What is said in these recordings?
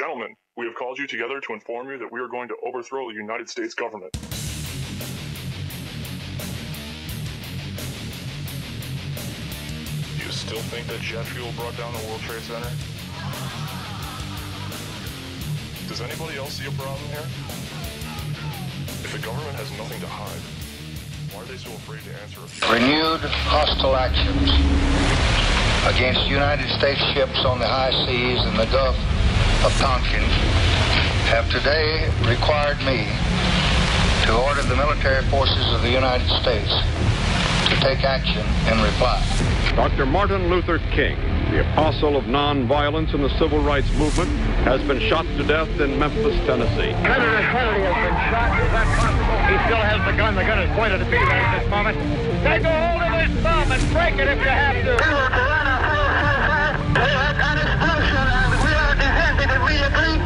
Gentlemen, we have called you together to inform you that we are going to overthrow the United States government. Do you still think that jet fuel brought down the World Trade Center? Does anybody else see a problem here? If the government has nothing to hide, why are they so afraid to answer a few... Renewed hostile actions against United States ships on the high seas and the Gulf of Tonkin have today required me to order the military forces of the United States to take action in reply. Dr. Martin Luther King, the apostle of nonviolence in the civil rights movement, has been shot to death in Memphis, Tennessee. Senator Kennedy has been shot. Is that possible? He still has the gun. The gun is pointed at me right at this moment. Take a hold of his thumb and break it if you have to. We were we had an explosion and we are defending and we agree.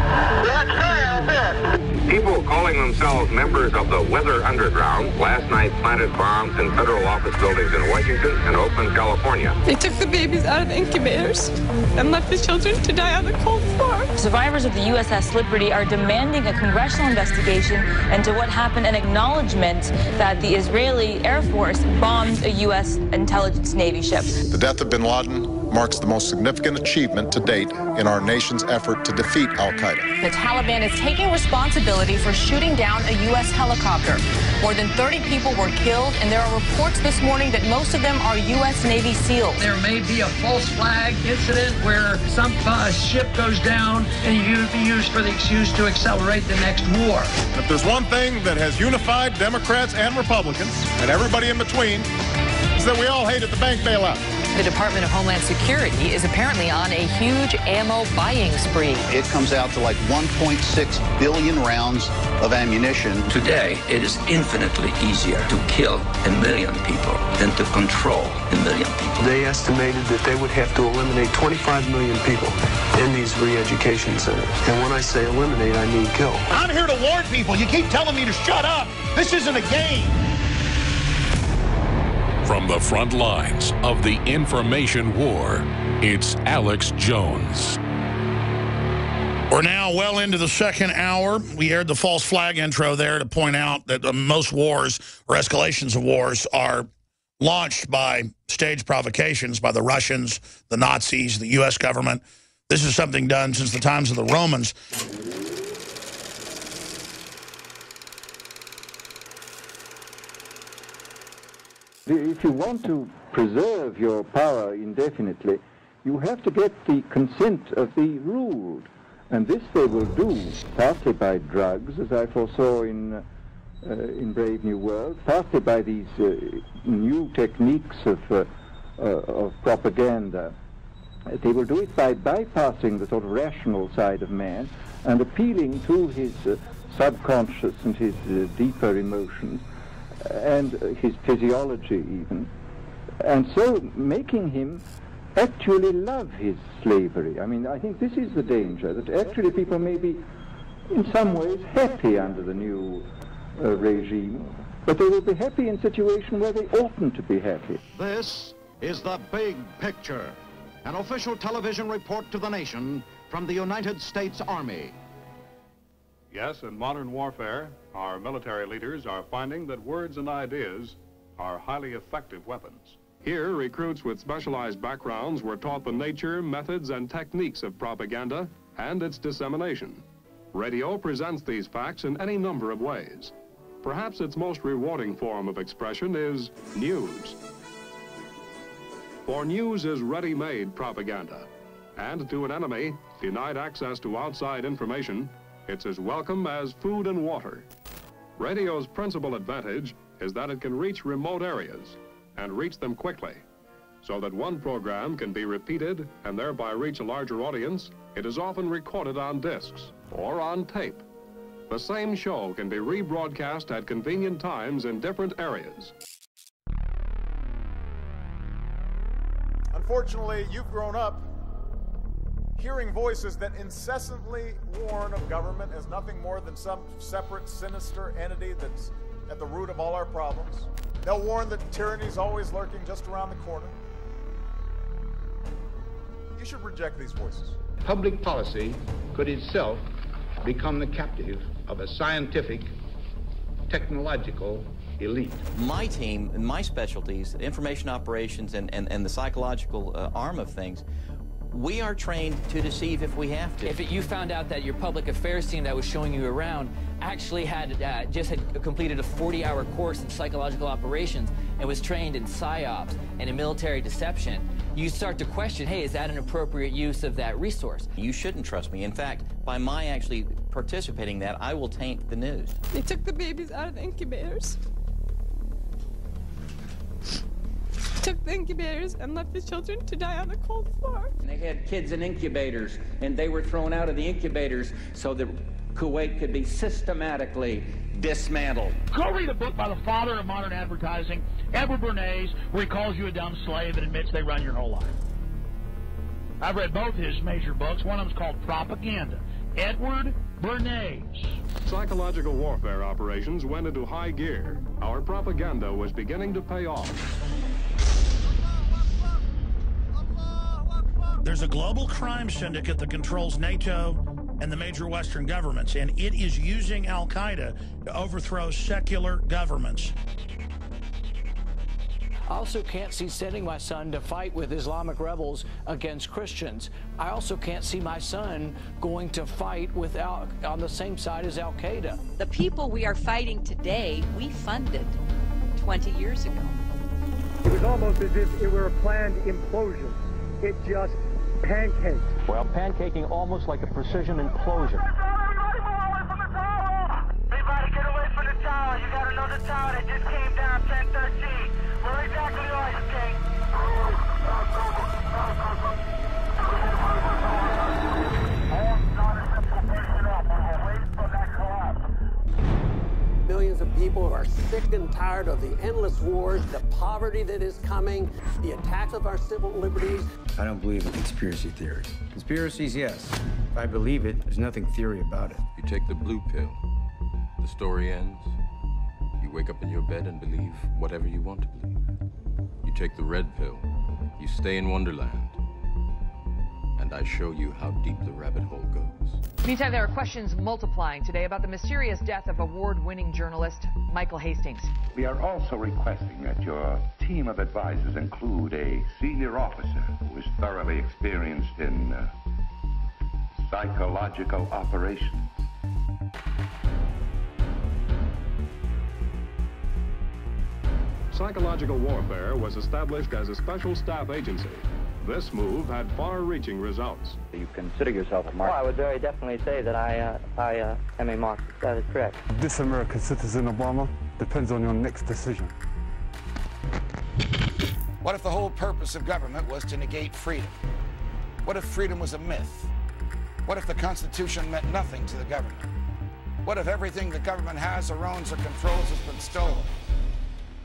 Let's try our best. People calling themselves members of the Weather Underground last night planted bombs in federal office buildings in Washington and Oakland, California. They took the babies out of the incubators and left the children to die on the cold floor. Survivors of the USS Liberty are demanding a congressional investigation into what happened, an acknowledgement that the Israeli Air Force bombed a U.S. intelligence Navy ship. The death of bin Laden marks the most significant achievement to date in our nation's effort to defeat al-Qaeda. The Taliban is taking responsibility for shooting down a U.S. helicopter. More than 30 people were killed, and there are reports this morning that most of them are U.S. Navy SEALs. There may be a false flag incident where some ship goes down and you be used for the excuse to accelerate the next war. And if there's one thing that has unified Democrats and Republicans and everybody in between, is that we all hated the bank bailout. The Department of Homeland Security is apparently on a huge ammo buying spree. It comes out to like 1.6 billion rounds of ammunition. Today, it is infinitely easier to kill 1 million people than to control 1 million people. They estimated that they would have to eliminate 25 million people in these re-education centers. And when I say eliminate, I mean kill. I'm here to warn people. You keep telling me to shut up. This isn't a game. From the front lines of the information war, it's Alex Jones. We're now well into the second hour. We aired the false flag intro there to point out that most wars or escalations of wars are launched by staged provocations by the Russians, the Nazis, the U.S. government. This is something done since the times of the Romans. If you want to preserve your power indefinitely, you have to get the consent of the ruled. And this they will do, partly by drugs, as I foresaw in Brave New World, partly by these new techniques of propaganda. They will do it by bypassing the sort of rational side of man and appealing to his subconscious and his deeper emotions, and his physiology even, and so making him actually love his slavery. I mean, I think this is the danger, that actually people may be in some ways happy under the new regime, but they will be happy in a situation where they oughtn't to be happy. This is The Big Picture, an official television report to the nation from the United States Army. Yes, in modern warfare, our military leaders are finding that words and ideas are highly effective weapons. Here, recruits with specialized backgrounds were taught the nature, methods, and techniques of propaganda and its dissemination. Radio presents these facts in any number of ways. Perhaps its most rewarding form of expression is news. For news is ready-made propaganda, and to an enemy denied access to outside information, it's as welcome as food and water. Radio's principal advantage is that it can reach remote areas and reach them quickly. So that one program can be repeated and thereby reach a larger audience, it is often recorded on discs or on tape. The same show can be rebroadcast at convenient times in different areas. Unfortunately, you've grown up hearing voices that incessantly warn of government as nothing more than some separate, sinister entity that's at the root of all our problems. They'll warn that tyranny is always lurking just around the corner. You should reject these voices. Public policy could itself become the captive of a scientific, technological elite. My team and my specialties, information operations and the psychological arm of things, we are trained to deceive if we have to. If you found out that your public affairs team that was showing you around actually had just completed a 40-hour course in psychological operations and was trained in psyops and in military deception, you start to question, hey, is that an appropriate use of that resource? You shouldn't trust me. In fact, by my actually participating in that, I will taint the news. They took the babies out of the incubators. Took the incubators and left the children to die on the cold floor. And they had kids in incubators, and they were thrown out of the incubators so that Kuwait could be systematically dismantled. Go read a book by the father of modern advertising, Edward Bernays, where he calls you a dumb slave and admits they run your whole life. I've read both his major books. One of them's called Propaganda. Edward Bernays. Psychological warfare operations went into high gear. Our propaganda was beginning to pay off. There's a global crime syndicate that controls NATO and the major Western governments, and it is using al-Qaeda to overthrow secular governments. I also can't see sending my son to fight with Islamic rebels against Christians. I also can't see my son going to fight on the same side as al-Qaeda. The people we are fighting today, we funded 20 years ago. It was almost as if it were a planned implosion. It just pancaked. Well, pancaking almost like a precision implosion. Everybody get away from the tower. You got another tower that just came down 1013. Where exactly are you, King? Millions of people are sick and tired of the endless wars, the poverty that is coming, the attacks of our civil liberties. I don't believe in conspiracy theories. Conspiracies, yes. If I believe it, there's nothing theory about it. You take the blue pill. The story ends. You wake up in your bed and believe whatever you want to believe. You take the red pill. You stay in Wonderland. And I show you how deep the rabbit hole goes. Meantime, there are questions multiplying today about the mysterious death of award-winning journalist Michael Hastings. We are also requesting that your team of advisors include a senior officer who is thoroughly experienced in psychological operations. Psychological warfare was established as a special staff agency. This move had far-reaching results. You consider yourself a Marxist? Well, I would very definitely say that I am a Marxist. That is correct. This American citizen, Obama, depends on your next decision. What if the whole purpose of government was to negate freedom? What if freedom was a myth? What if the Constitution meant nothing to the government? What if everything the government has or owns or controls has been stolen?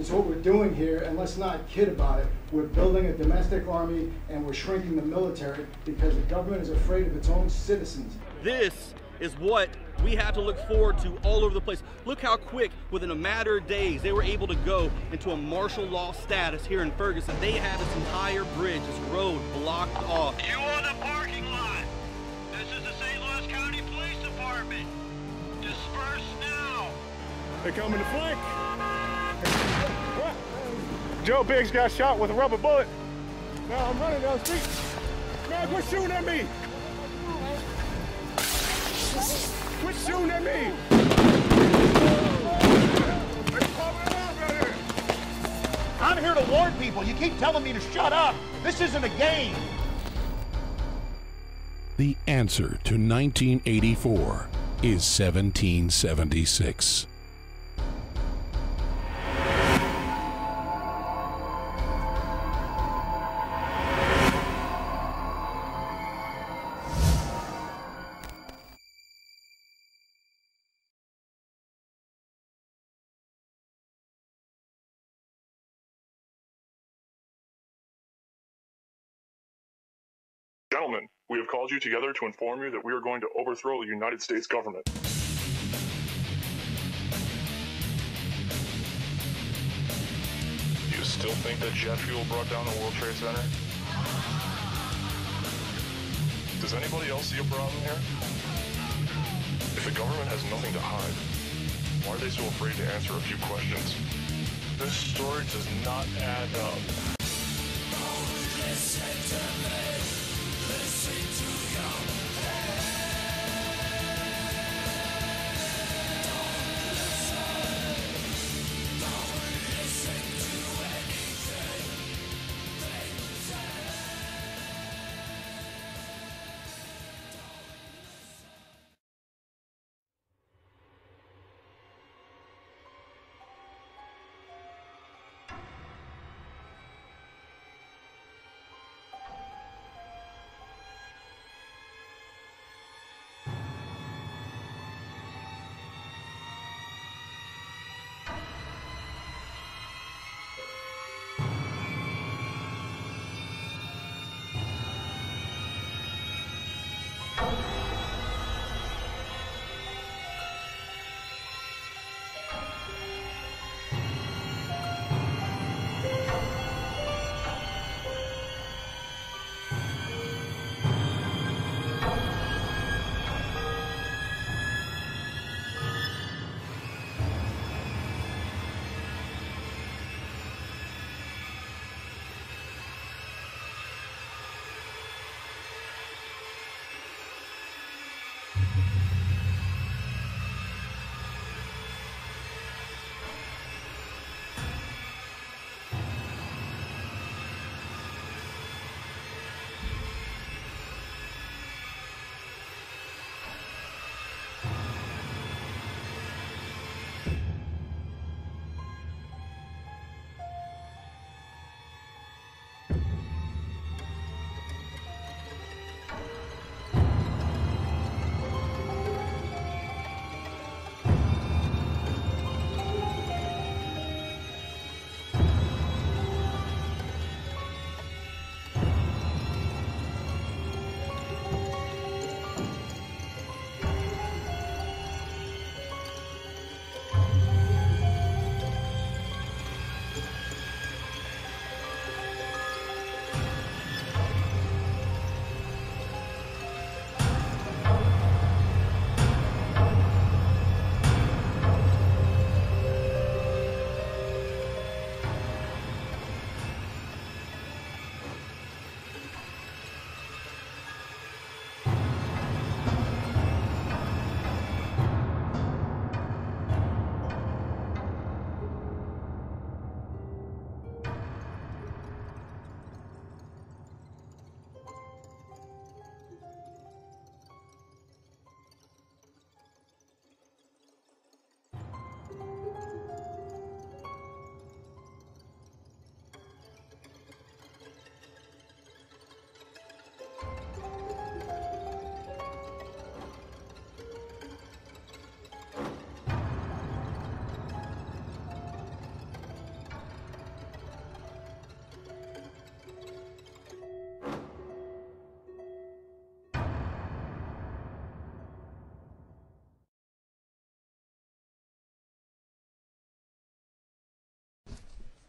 It's what we're doing here, and let's not kid about it. We're building a domestic army, and we're shrinking the military because the government is afraid of its own citizens. This is what we have to look forward to all over the place. Look how quick, within a matter of days, they were able to go into a martial law status here in Ferguson. They had this entire bridge, this road blocked off. You on the parking lot. This is the St. Louis County Police Department. Disperse now. They coming to flank. Joe Biggs got shot with a rubber bullet. Now I'm running down the street. Man, quit shooting at me! Quit shooting at me! I'm here to warn people. You keep telling me to shut up. This isn't a game. The answer to 1984 is 1776. Gentlemen, we have called you together to inform you that we are going to overthrow the United States government. Do you still think that jet fuel brought down the World Trade Center? Does anybody else see a problem here? If the government has nothing to hide, why are they so afraid to answer a few questions? This story does not add up. Listen to me. Listen to your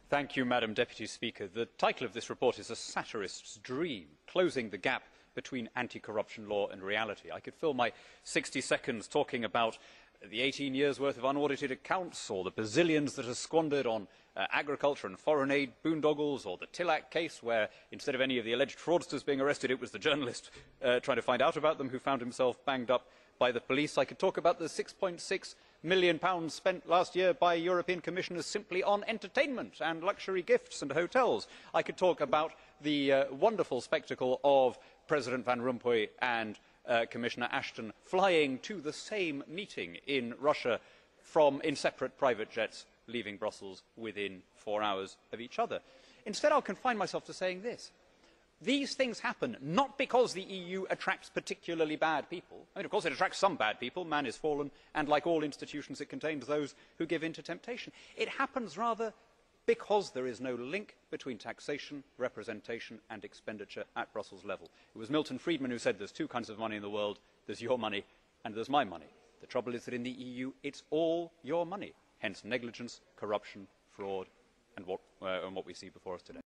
Thank you, Madam Deputy Speaker. The title of this report is A Satirist's Dream, Closing the Gap Between Anti-Corruption Law and Reality. I could fill my 60 seconds talking about the 18 years' worth of unaudited accounts, or the bazillions that are squandered on agriculture and foreign aid boondoggles, or the Tillack case where instead of any of the alleged fraudsters being arrested, it was the journalist trying to find out about them who found himself banged up by the police. I could talk about the £6.6 million spent last year by European commissioners simply on entertainment and luxury gifts and hotels. I could talk about the wonderful spectacle of President Van Rompuy and Commissioner Ashton flying to the same meeting in Russia in separate private jets, leaving Brussels within 4 hours of each other. Instead, I'll confine myself to saying this. These things happen not because the EU attracts particularly bad people. I mean, of course, it attracts some bad people. Man is fallen, and like all institutions, it contains those who give in to temptation. It happens rather because there is no link between taxation, representation and expenditure at Brussels level. It was Milton Friedman who said there's two kinds of money in the world. There's your money and there's my money. The trouble is that in the EU, it's all your money. Hence negligence, corruption, fraud, and what we see before us today.